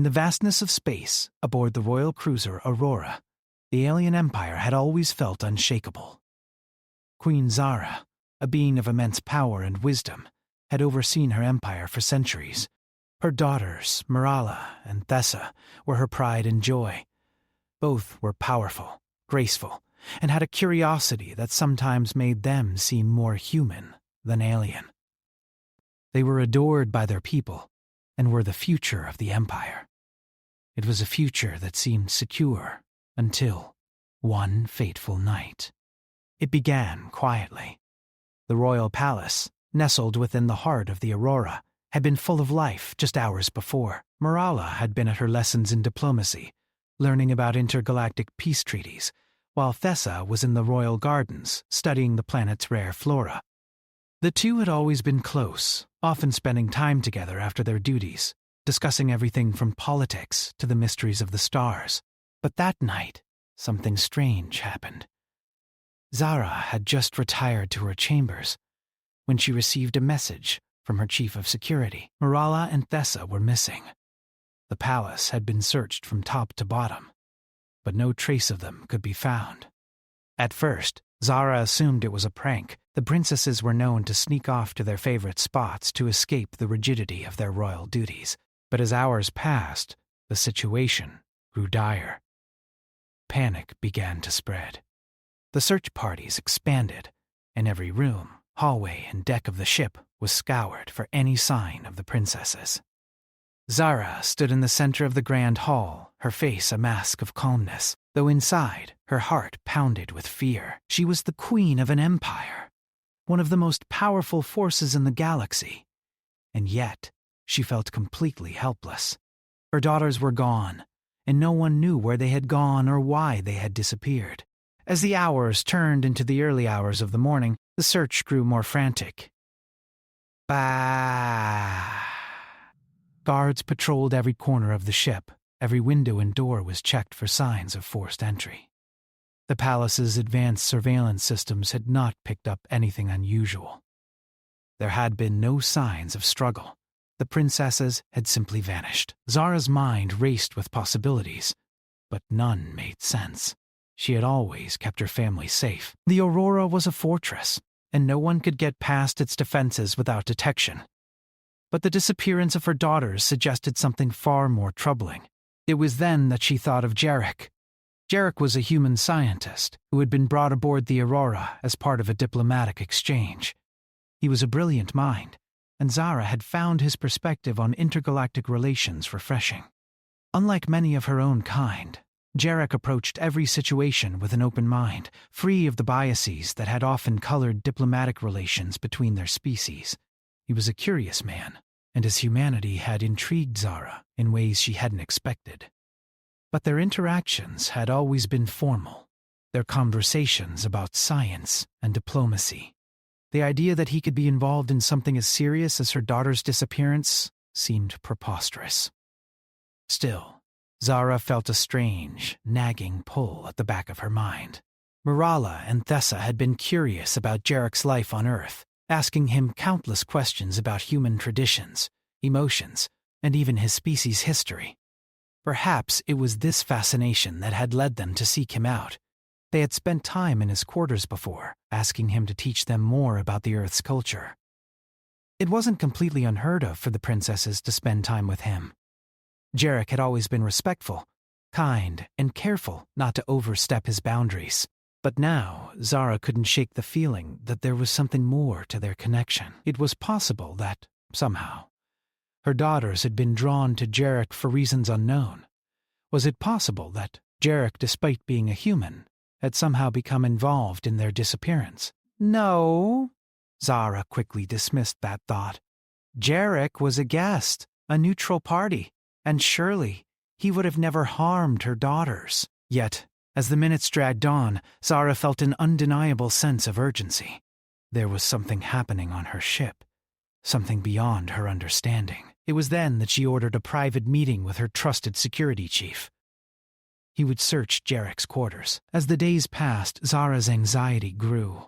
In the vastness of space, aboard the royal cruiser Aurora, the alien empire had always felt unshakable. Queen Zara, a being of immense power and wisdom, had overseen her empire for centuries. Her daughters, Marala and Thessa, were her pride and joy. Both were powerful, graceful, and had a curiosity that sometimes made them seem more human than alien. They were adored by their people and were the future of the empire. It was a future that seemed secure until one fateful night. It began quietly. The royal palace, nestled within the heart of the Aurora, had been full of life just hours before. Marala had been at her lessons in diplomacy, learning about intergalactic peace treaties, while Thessa was in the royal gardens, studying the planet's rare flora. The two had always been close, often spending time together after their duties, discussing everything from politics to the mysteries of the stars. But that night, something strange happened. Zara had just retired to her chambers when she received a message from her chief of security. Marala and Thessa were missing. The palace had been searched from top to bottom, but no trace of them could be found. At first, Zara assumed it was a prank. The princesses were known to sneak off to their favorite spots to escape the rigidity of their royal duties. But as hours passed, the situation grew dire. Panic began to spread. The search parties expanded, and every room, hallway, and deck of the ship was scoured for any sign of the princesses. Zara stood in the center of the grand hall, her face a mask of calmness, though inside, her heart pounded with fear. She was the queen of an empire, one of the most powerful forces in the galaxy, and yet she felt completely helpless. Her daughters were gone, and no one knew where they had gone or why they had disappeared. As the hours turned into the early hours of the morning, the search grew more frantic. Bah! Guards patrolled every corner of the ship. Every window and door was checked for signs of forced entry. The palace's advanced surveillance systems had not picked up anything unusual. There had been no signs of struggle. The princesses had simply vanished. Zara's mind raced with possibilities, but none made sense. She had always kept her family safe. The Aurora was a fortress, and no one could get past its defenses without detection. But the disappearance of her daughters suggested something far more troubling. It was then that she thought of Jarek. Jarek was a human scientist who had been brought aboard the Aurora as part of a diplomatic exchange. He was a brilliant mind, and Zara had found his perspective on intergalactic relations refreshing. Unlike many of her own kind, Jarek approached every situation with an open mind, free of the biases that had often colored diplomatic relations between their species. He was a curious man, and his humanity had intrigued Zara in ways she hadn't expected. But their interactions had always been formal, their conversations about science and diplomacy. The idea that he could be involved in something as serious as her daughter's disappearance seemed preposterous. Still, Zara felt a strange, nagging pull at the back of her mind. Marala and Thessa had been curious about Jarek's life on Earth, asking him countless questions about human traditions, emotions, and even his species' history. Perhaps it was this fascination that had led them to seek him out. They had spent time in his quarters before, asking him to teach them more about the Earth's culture. It wasn't completely unheard of for the princesses to spend time with him. Jarek had always been respectful, kind, and careful not to overstep his boundaries. But now, Zara couldn't shake the feeling that there was something more to their connection. It was possible that, somehow, her daughters had been drawn to Jarek for reasons unknown. Was it possible that Jarek, despite being a human, had somehow become involved in their disappearance? No, Zara quickly dismissed that thought. Jarek was a guest, a neutral party, and surely he would have never harmed her daughters. Yet, as the minutes dragged on, Zara felt an undeniable sense of urgency. There was something happening on her ship, something beyond her understanding. It was then that she ordered a private meeting with her trusted security chief. He would search Jarek's quarters. As the days passed, Zara's anxiety grew.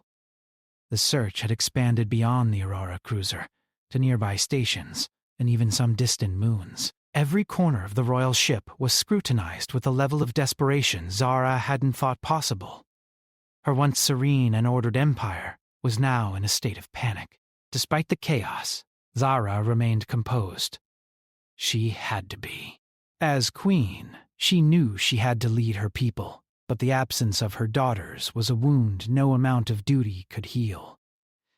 The search had expanded beyond the Aurora cruiser, to nearby stations, and even some distant moons. Every corner of the royal ship was scrutinized with a level of desperation Zara hadn't thought possible. Her once serene and ordered empire was now in a state of panic. Despite the chaos, Zara remained composed. She had to be. As queen, she knew she had to lead her people, but the absence of her daughters was a wound no amount of duty could heal.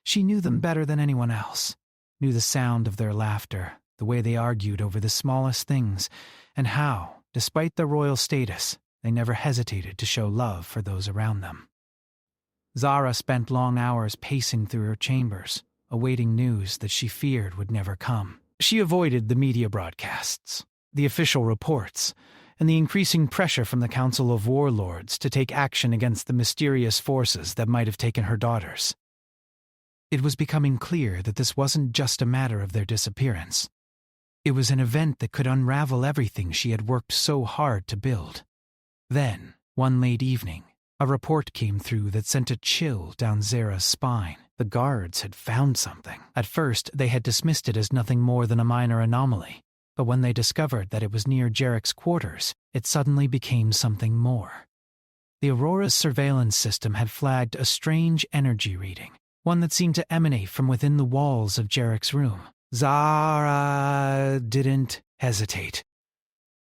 She knew them better than anyone else, knew the sound of their laughter, the way they argued over the smallest things, and how, despite their royal status, they never hesitated to show love for those around them. Zara spent long hours pacing through her chambers, awaiting news that she feared would never come. She avoided the media broadcasts, the official reports, and the increasing pressure from the Council of Warlords to take action against the mysterious forces that might have taken her daughters. It was becoming clear that this wasn't just a matter of their disappearance. It was an event that could unravel everything she had worked so hard to build. Then, one late evening, a report came through that sent a chill down Zara's spine. The guards had found something. At first, they had dismissed it as nothing more than a minor anomaly, but when they discovered that it was near Jarek's quarters, it suddenly became something more. The Aurora's surveillance system had flagged a strange energy reading, one that seemed to emanate from within the walls of Jarek's room. Zara didn't hesitate.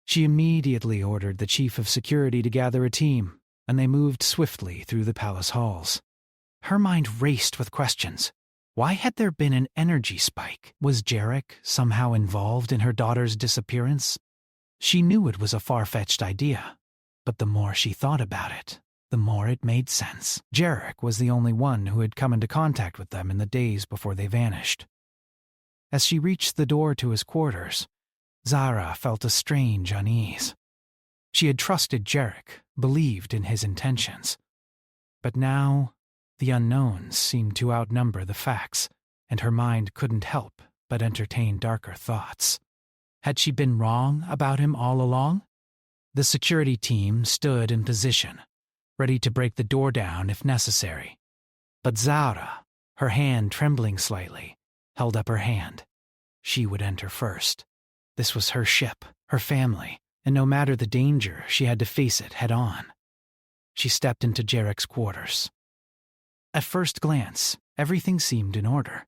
She immediately ordered the chief of security to gather a team, and they moved swiftly through the palace halls. Her mind raced with questions. Why had there been an energy spike? Was Jarek somehow involved in her daughter's disappearance? She knew it was a far-fetched idea, but the more she thought about it, the more it made sense. Jarek was the only one who had come into contact with them in the days before they vanished. As she reached the door to his quarters, Zara felt a strange unease. She had trusted Jarek, believed in his intentions. But now, the unknowns seemed to outnumber the facts, and her mind couldn't help but entertain darker thoughts. Had she been wrong about him all along? The security team stood in position, ready to break the door down if necessary. But Zara, her hand trembling slightly, held up her hand. She would enter first. This was her ship, her family, and no matter the danger, she had to face it head on. She stepped into Jarek's quarters. At first glance, everything seemed in order.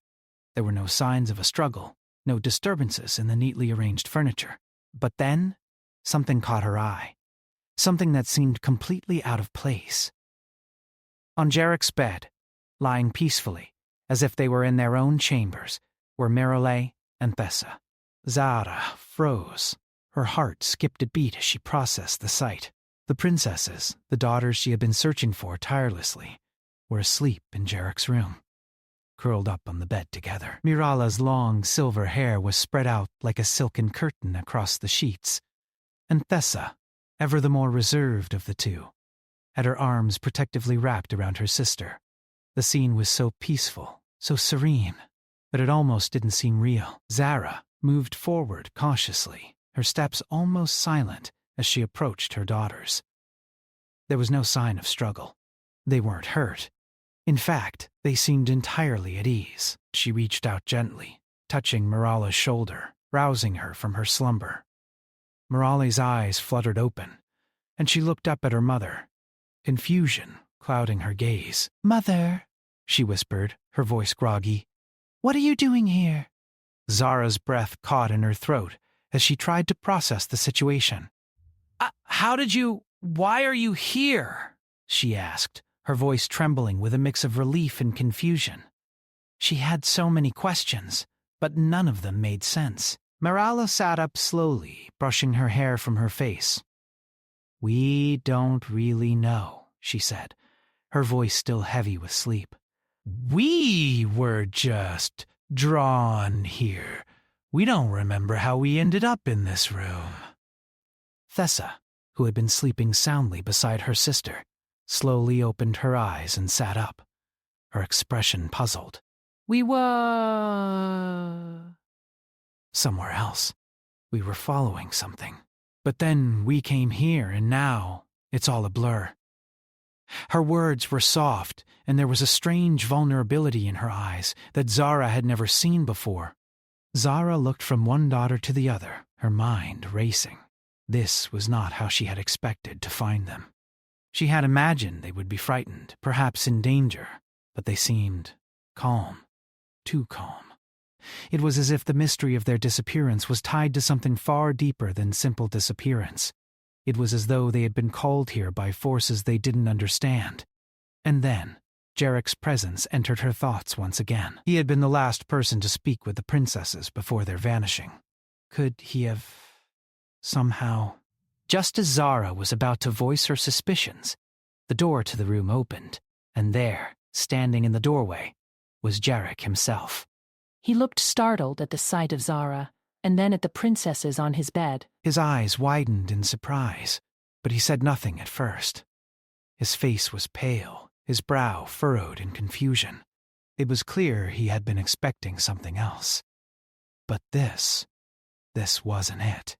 There were no signs of a struggle, no disturbances in the neatly arranged furniture. But then, something caught her eye. Something that seemed completely out of place. On Jarek's bed, lying peacefully, as if they were in their own chambers, were Mirole and Thessa. Zara froze. Her heart skipped a beat as she processed the sight. The princesses, the daughters she had been searching for tirelessly, were asleep in Jarek's room, curled up on the bed together. Mirala's long silver hair was spread out like a silken curtain across the sheets, and Thessa, ever the more reserved of the two, had her arms protectively wrapped around her sister. The scene was so peaceful, so serene, that it almost didn't seem real. Zara moved forward cautiously, her steps almost silent as she approached her daughters. There was no sign of struggle. They weren't hurt. In fact, they seemed entirely at ease. She reached out gently, touching Mirala's shoulder, rousing her from her slumber. Mirala's eyes fluttered open, and she looked up at her mother, confusion clouding her gaze. "Mother," she whispered, her voice groggy, "what are you doing here?" Zara's breath caught in her throat as she tried to process the situation. Why are you here?" she asked, her voice trembling with a mix of relief and confusion. She had so many questions, but none of them made sense. Mirala sat up slowly, brushing her hair from her face. "We don't really know," she said, her voice still heavy with sleep. "We were just drawn here. We don't remember how we ended up in this room." Thessa, who had been sleeping soundly beside her sister, slowly opened her eyes and sat up, her expression puzzled. "We were somewhere else. We were following something. But then we came here, and now it's all a blur." Her words were soft, and there was a strange vulnerability in her eyes that Zara had never seen before. Zara looked from one daughter to the other, her mind racing. This was not how she had expected to find them. She had imagined they would be frightened, perhaps in danger, but they seemed calm, too calm. It was as if the mystery of their disappearance was tied to something far deeper than simple disappearance. It was as though they had been called here by forces they didn't understand. And then, Jarek's presence entered her thoughts once again. He had been the last person to speak with the princesses before their vanishing. Could he have somehow... Just as Zara was about to voice her suspicions, the door to the room opened, and there, standing in the doorway, was Jarek himself. He looked startled at the sight of Zara, and then at the princesses on his bed. His eyes widened in surprise, but he said nothing at first. His face was pale, his brow furrowed in confusion. It was clear he had been expecting something else. But this wasn't it.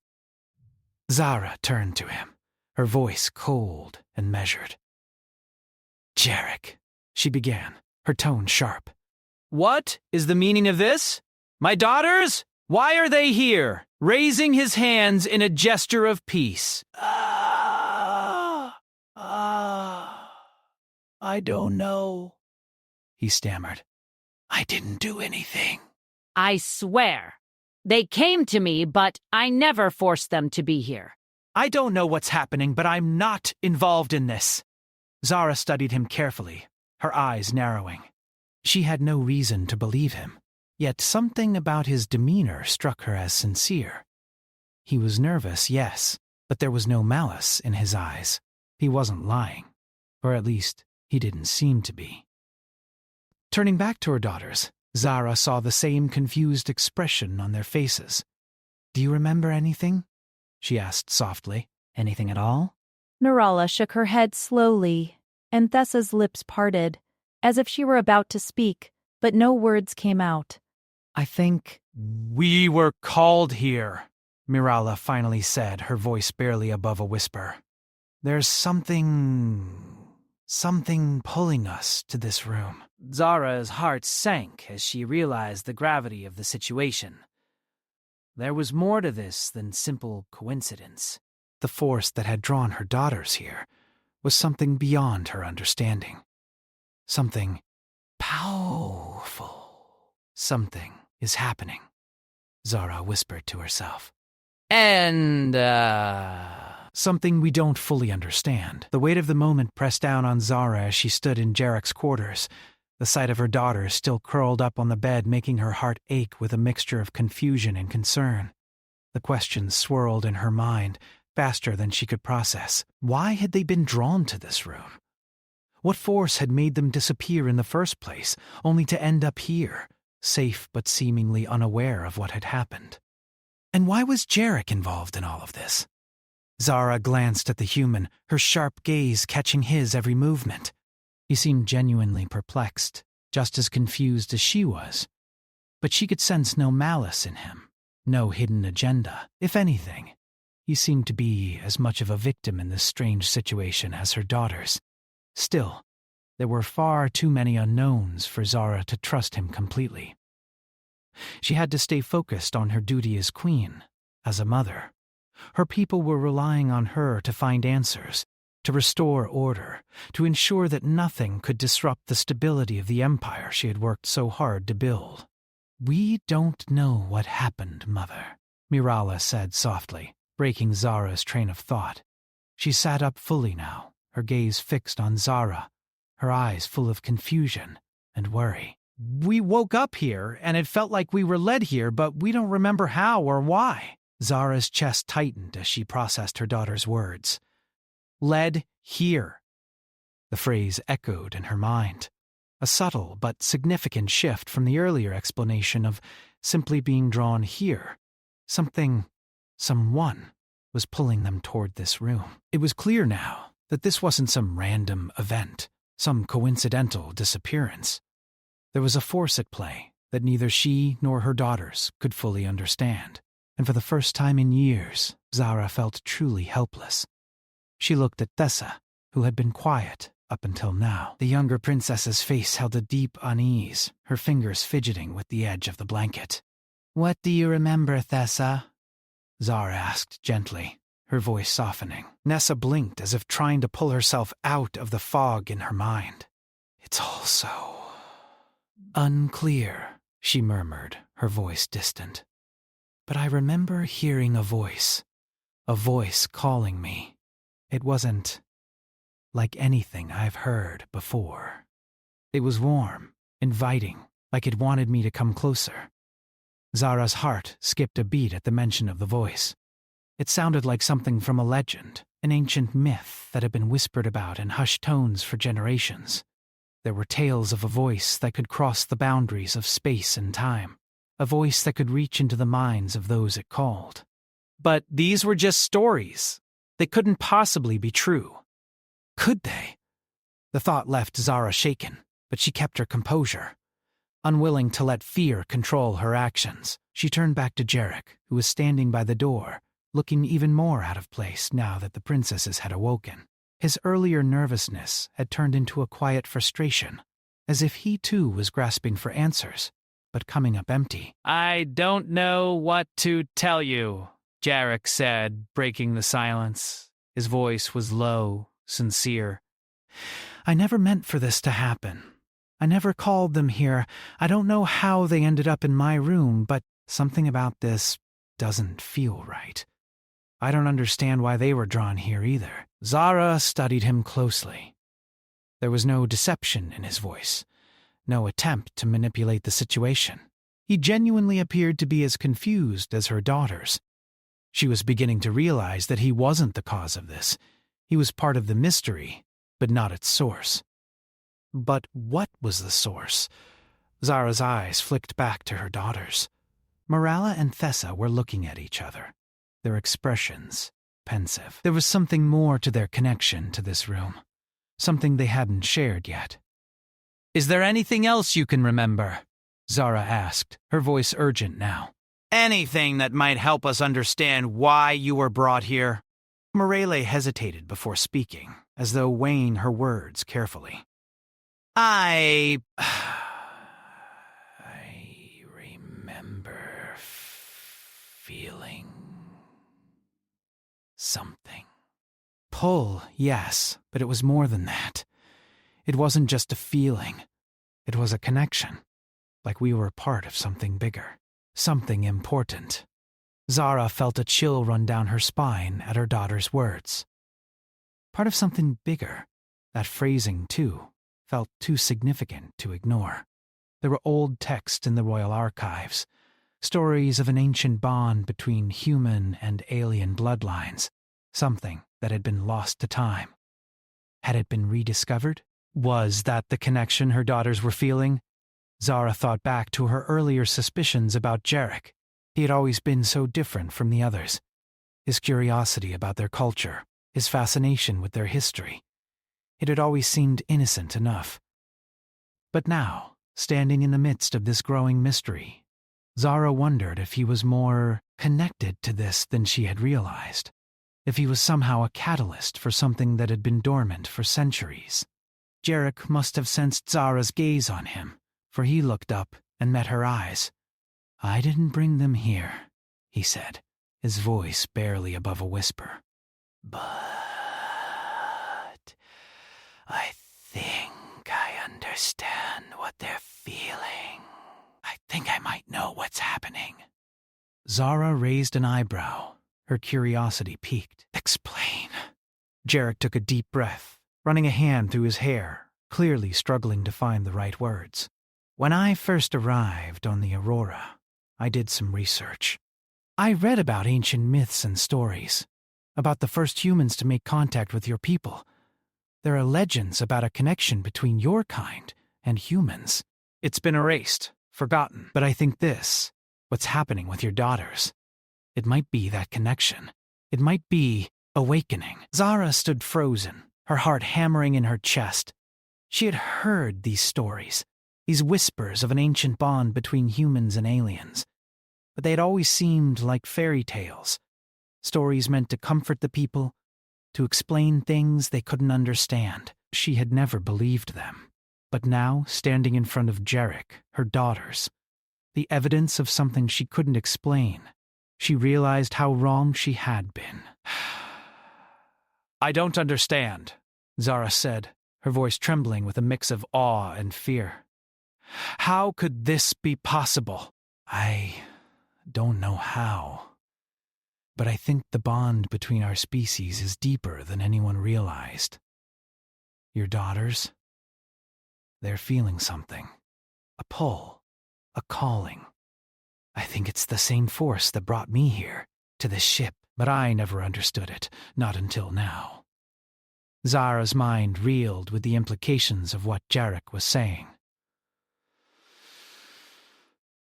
Zara turned to him, her voice cold and measured. "Jarek," she began, her tone sharp. "What is the meaning of this? My daughters? Why are they here?" Raising his hands in a gesture of peace. I don't know," he stammered. "I didn't do anything." I swear. They came to me, but I never forced them to be here. "I don't know what's happening, but I'm not involved in this." Zara studied him carefully, her eyes narrowing. She had no reason to believe him, yet something about his demeanor struck her as sincere. He was nervous, yes, but there was no malice in his eyes. He wasn't lying, or at least he didn't seem to be. Turning back to her daughters, Zara saw the same confused expression on their faces. "Do you remember anything?" she asked softly. "Anything at all?" Nirala shook her head slowly, and Thessa's lips parted, as if she were about to speak, but no words came out. "I think we were called here," Mirala finally said, her voice barely above a whisper. "There's something pulling us to this room." Zara's heart sank as she realized the gravity of the situation. There was more to this than simple coincidence. The force that had drawn her daughters here was something beyond her understanding. Something powerful. "Something is happening," Zara whispered to herself. "And, something we don't fully understand." The weight of the moment pressed down on Zara as she stood in Jarek's quarters, the sight of her daughters still curled up on the bed making her heart ache with a mixture of confusion and concern. The questions swirled in her mind, faster than she could process. Why had they been drawn to this room? What force had made them disappear in the first place, only to end up here, safe but seemingly unaware of what had happened? And why was Jarek involved in all of this? Zara glanced at the human, her sharp gaze catching his every movement. He seemed genuinely perplexed, just as confused as she was. But she could sense no malice in him, no hidden agenda. If anything, he seemed to be as much of a victim in this strange situation as her daughters. Still, there were far too many unknowns for Zara to trust him completely. She had to stay focused on her duty as queen, as a mother. Her people were relying on her to find answers, to restore order, to ensure that nothing could disrupt the stability of the empire she had worked so hard to build. "We don't know what happened, Mother," Mirala said softly, breaking Zara's train of thought. She sat up fully now, her gaze fixed on Zara, her eyes full of confusion and worry. "We woke up here, and it felt like we were led here, but we don't remember how or why." Zara's chest tightened as she processed her daughter's words. "Led here." The phrase echoed in her mind, a subtle but significant shift from the earlier explanation of simply being drawn here. Someone was pulling them toward this room. It was clear now that this wasn't some random event, some coincidental disappearance. There was a force at play that neither she nor her daughters could fully understand, and for the first time in years, Zara felt truly helpless. She looked at Thessa, who had been quiet up until now. The younger princess's face held a deep unease, her fingers fidgeting with the edge of the blanket. What do you remember, Thessa? Zara asked gently, her voice softening. Nessa blinked as if trying to pull herself out of the fog in her mind. It's all so unclear, she murmured, her voice distant. But I remember hearing a voice calling me. It wasn't like anything I've heard before. It was warm, inviting, like it wanted me to come closer. Zara's heart skipped a beat at the mention of the voice. It sounded like something from a legend, an ancient myth that had been whispered about in hushed tones for generations. There were tales of a voice that could cross the boundaries of space and time, a voice that could reach into the minds of those it called. But these were just stories. They couldn't possibly be true. Could they? The thought left Zara shaken, but she kept her composure. Unwilling to let fear control her actions, she turned back to Jarek, who was standing by the door, looking even more out of place now that the princesses had awoken. His earlier nervousness had turned into a quiet frustration, as if he too was grasping for answers, but coming up empty. I don't know what to tell you, Jarek said, breaking the silence. His voice was low, sincere. I never meant for this to happen. I never called them here. I don't know how they ended up in my room, but something about this doesn't feel right. I don't understand why they were drawn here either. Zara studied him closely. There was no deception in his voice, no attempt to manipulate the situation. He genuinely appeared to be as confused as her daughters. She was beginning to realize that he wasn't the cause of this. He was part of the mystery, but not its source. But what was the source? Zara's eyes flicked back to her daughters. Morala and Thessa were looking at each other, their expressions pensive. There was something more to their connection to this room, something they hadn't shared yet. Is there anything else you can remember? Zara asked, her voice urgent now. Anything that might help us understand why you were brought here? Morale hesitated before speaking, as though weighing her words carefully. I remember feeling something. Pull, yes, but it was more than that. It wasn't just a feeling. It was a connection, like we were part of something bigger, something important. Zara felt a chill run down her spine at her daughter's words. Part of something bigger. That phrasing, too, felt too significant to ignore. There were old texts in the royal archives, stories of an ancient bond between human and alien bloodlines, something that had been lost to time. Had it been rediscovered? Was that the connection her daughters were feeling? Zara thought back to her earlier suspicions about Jarek. He had always been so different from the others. His curiosity about their culture, his fascination with their history. It had always seemed innocent enough. But now, standing in the midst of this growing mystery, Zara wondered if he was more connected to this than she had realized, if he was somehow a catalyst for something that had been dormant for centuries. Jarek must have sensed Zara's gaze on him, for he looked up and met her eyes. I didn't bring them here, he said, his voice barely above a whisper. But I think I understand what they're feeling. I think I might know what's happening. Zara raised an eyebrow, her curiosity piqued. Explain. Jarek took a deep breath, running a hand through his hair, clearly struggling to find the right words. When I first arrived on the Aurora, I did some research. I read about ancient myths and stories, about the first humans to make contact with your people. There are legends about a connection between your kind and humans. It's been erased, forgotten, but I think this, what's happening with your daughters, it might be that connection. It might be awakening. Zara stood frozen, her heart hammering in her chest. She had heard these stories, these whispers of an ancient bond between humans and aliens, but they had always seemed like fairy tales, stories meant to comfort the people, to explain things they couldn't understand. She had never believed them. But now, standing in front of Jarek, her daughters, the evidence of something she couldn't explain. She realized how wrong she had been. "I don't understand," Zara said, her voice trembling with a mix of awe and fear. "How could this be possible?" "I don't know how. But I think the bond between our species is deeper than anyone realized. Your daughters, they're feeling something. A pull, a calling. I think it's the same force that brought me here, to this ship, but I never understood it, not until now." Zara's mind reeled with the implications of what Jarek was saying.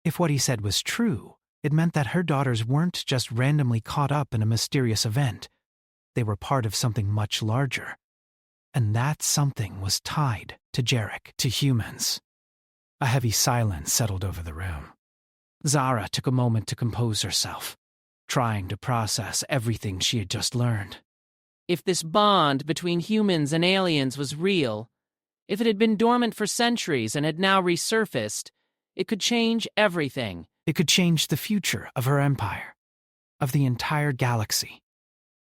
If what he said was true, it meant that her daughters weren't just randomly caught up in a mysterious event. They were part of something much larger. And that something was tied to Jarek, to humans. A heavy silence settled over the room. Zara took a moment to compose herself, trying to process everything she had just learned. If this bond between humans and aliens was real, if it had been dormant for centuries and had now resurfaced, it could change everything. It could change the future of her empire, of the entire galaxy.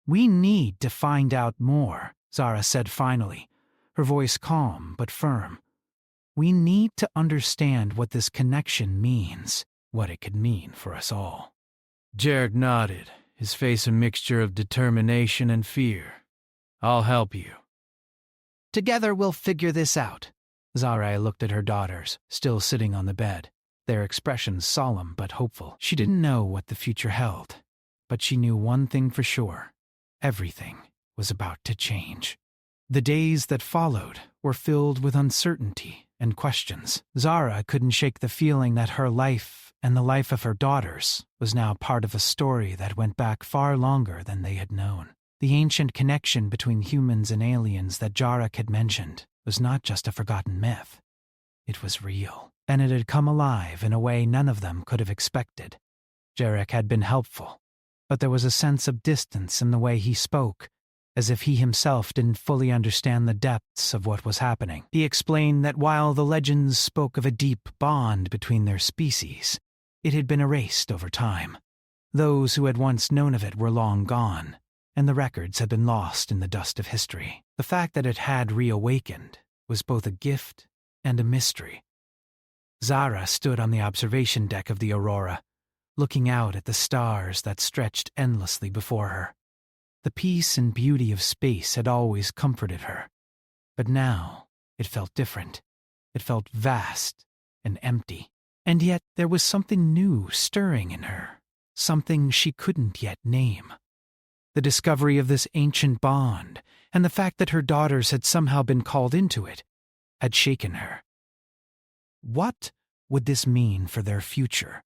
"We need to find out more," Zara said finally, her voice calm but firm. "We need to understand what this connection means, what it could mean for us all." Jarek nodded, his face a mixture of determination and fear. "I'll help you." "Together we'll figure this out." Zara looked at her daughters, still sitting on the bed, their expressions solemn but hopeful. She didn't know what the future held, but she knew one thing for sure. Everything was about to change. The days that followed were filled with uncertainty and questions. Zara couldn't shake the feeling that her life and the life of her daughters was now part of a story that went back far longer than they had known. The ancient connection between humans and aliens that Jarek had mentioned was not just a forgotten myth. It was real, and it had come alive in a way none of them could have expected. Jarek had been helpful, but there was a sense of distance in the way he spoke, as if he himself didn't fully understand the depths of what was happening. He explained that while the legends spoke of a deep bond between their species, it had been erased over time. Those who had once known of it were long gone, and the records had been lost in the dust of history. The fact that it had reawakened was both a gift and a mystery. Zara stood on the observation deck of the Aurora, looking out at the stars that stretched endlessly before her. The peace and beauty of space had always comforted her, but now it felt different. It felt vast and empty, and yet there was something new stirring in her, something she couldn't yet name. The discovery of this ancient bond, and the fact that her daughters had somehow been called into it, had shaken her. What would this mean for their future?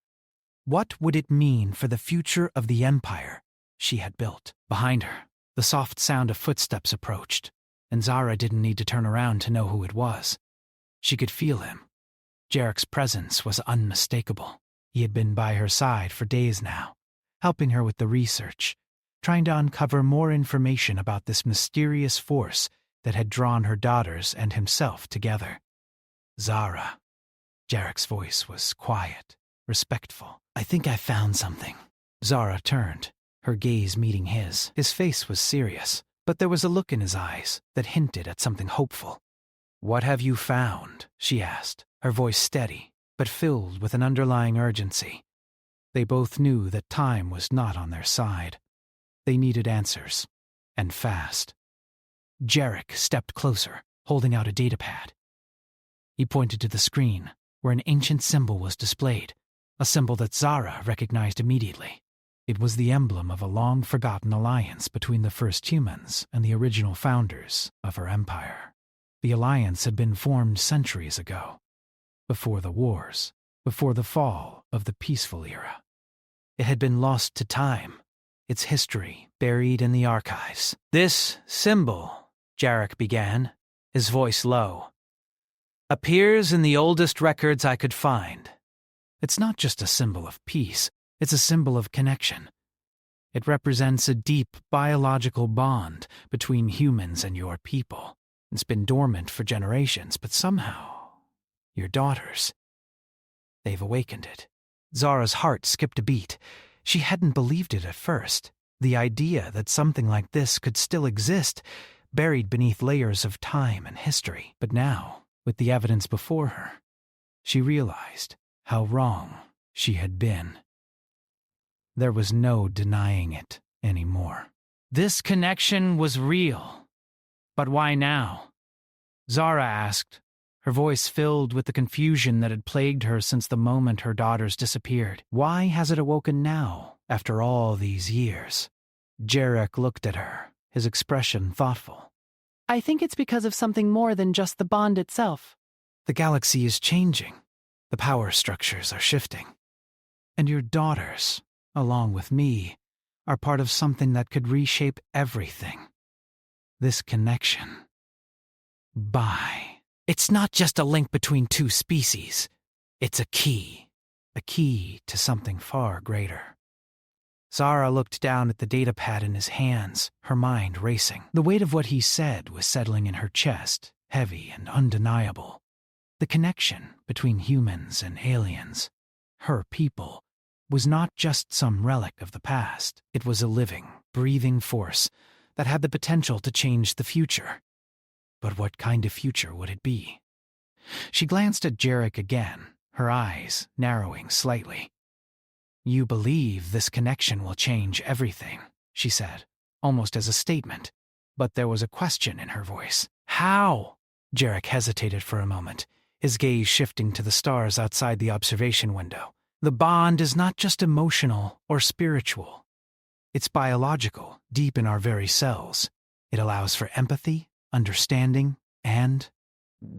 What would it mean for the future of the empire she had built? Behind her, the soft sound of footsteps approached, and Zara didn't need to turn around to know who it was. She could feel him. Jarek's presence was unmistakable. He had been by her side for days now, helping her with the research, trying to uncover more information about this mysterious force that had drawn her daughters and himself together. "Zara." Jarek's voice was quiet, respectful. "I think I found something." Zara turned, her gaze meeting his. His face was serious, but there was a look in his eyes that hinted at something hopeful. "What have you found?" she asked, her voice steady, but filled with an underlying urgency. They both knew that time was not on their side. They needed answers, and fast. Jarek stepped closer, holding out a datapad. He pointed to the screen, where an ancient symbol was displayed, a symbol that Zara recognized immediately. It was the emblem of a long-forgotten alliance between the first humans and the original founders of her empire. The alliance had been formed centuries ago, before the wars, before the fall of the peaceful era. It had been lost to time, its history buried in the archives. "This symbol," Jarek began, his voice low, "appears in the oldest records I could find. It's not just a symbol of peace, it's a symbol of connection. It represents a deep biological bond between humans and your people. It's been dormant for generations, but somehow, your daughters, They've awakened it. Zara's heart skipped a beat. She hadn't believed it at first. The idea that something like this could still exist, buried beneath layers of time and history. But now, with the evidence before her, she realized how wrong she had been. There was no denying it anymore. This connection was real. But why now? Zara asked, her voice filled with the confusion that had plagued her since the moment her daughters disappeared. Why has it awoken now, after all these years? Jarek looked at her, his expression thoughtful. I think it's because of something more than just the bond itself. The galaxy is changing. The power structures are shifting. And your daughters, along with me, are part of something that could reshape everything. This connection. It's not just a link between two species. It's a key to something far greater. Zara looked down at the datapad in his hands, her mind racing. The weight of what he said was settling in her chest, heavy and undeniable. The connection between humans and aliens, her people, was not just some relic of the past. It was a living, breathing force that had the potential to change the future. But what kind of future would it be? She glanced at Jarek again, her eyes narrowing slightly. You believe this connection will change everything, she said, almost as a statement, but there was a question in her voice. How? Jarek hesitated for a moment, his gaze shifting to the stars outside the observation window. The bond is not just emotional or spiritual. It's biological, deep in our very cells. It allows for empathy, understanding, and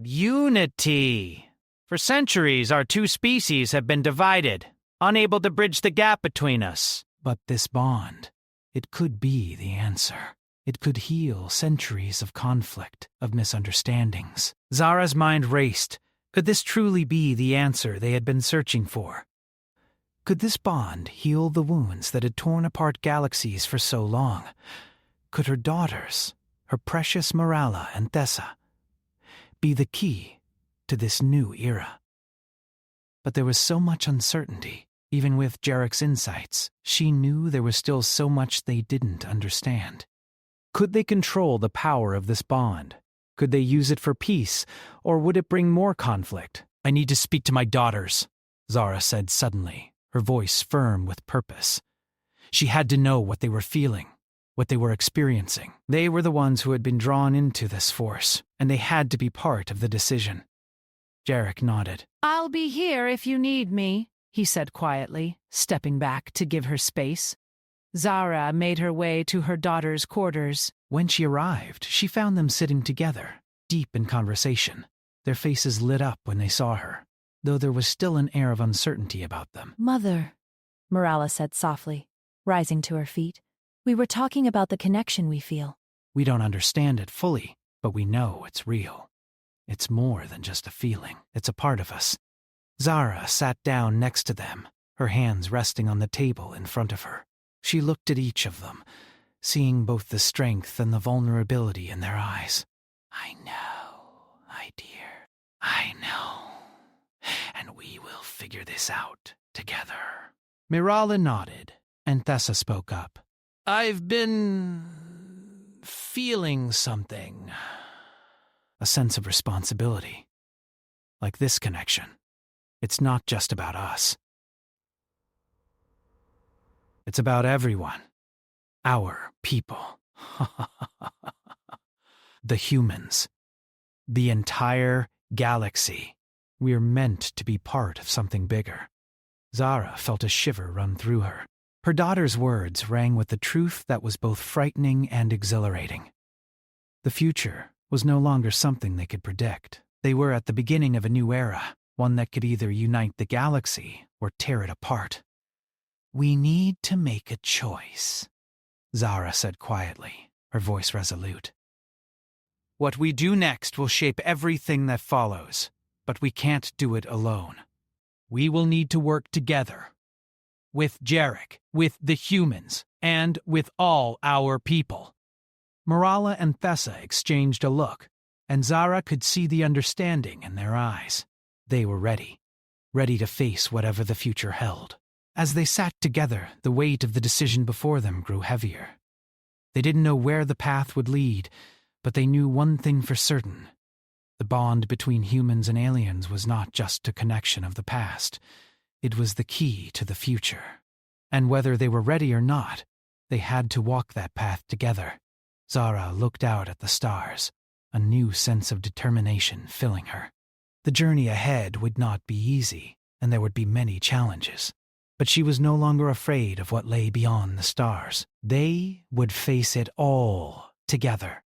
unity. For centuries, our two species have been divided, unable to bridge the gap between us. But this bond, it could be the answer. It could heal centuries of conflict, of misunderstandings. Zara's mind raced. Could this truly be the answer they had been searching for? Could this bond heal the wounds that had torn apart galaxies for so long? Could her daughters, her precious Morala and Thessa, be the key to this new era? But there was so much uncertainty. Even with Jarek's insights, she knew there was still so much they didn't understand. Could they control the power of this bond? Could they use it for peace, or would it bring more conflict? I need to speak to my daughters, Zara said suddenly, her voice firm with purpose. She had to know what they were feeling, what they were experiencing. They were the ones who had been drawn into this force, and they had to be part of the decision. Jarek nodded. I'll be here if you need me, he said quietly, stepping back to give her space. Zara made her way to her daughter's quarters. When she arrived, she found them sitting together, deep in conversation. Their faces lit up when they saw her, though there was still an air of uncertainty about them. Mother, Morala said softly, rising to her feet. We were talking about the connection we feel. We don't understand it fully, but we know it's real. It's more than just a feeling. It's a part of us. Zara sat down next to them, her hands resting on the table in front of her. She looked at each of them, seeing both the strength and the vulnerability in their eyes. I know, my dear. I know. And we will figure this out together. Morala nodded, and Thessa spoke up. I've been feeling something. A sense of responsibility. Like this connection. It's not just about us. It's about everyone. Our people. The humans. The entire galaxy. We're meant to be part of something bigger. Zara felt a shiver run through her. Her daughter's words rang with the truth that was both frightening and exhilarating. The future was no longer something they could predict. They were at the beginning of a new era, one that could either unite the galaxy or tear it apart. We need to make a choice, Zara said quietly, her voice resolute. What we do next will shape everything that follows, but we can't do it alone. We will need to work together. With Jarek, with the humans, and with all our people. Morala and Thessa exchanged a look, and Zara could see the understanding in their eyes. They were ready. ready to face whatever the future held. As they sat together, the weight of the decision before them grew heavier. They didn't know where the path would lead, but they knew one thing for certain. The bond between humans and aliens was not just a connection of the past. It was the key to the future. And whether they were ready or not, they had to walk that path together. Zara looked out at the stars, a new sense of determination filling her. The journey ahead would not be easy, and there would be many challenges. But she was no longer afraid of what lay beyond the stars. They would face it all together.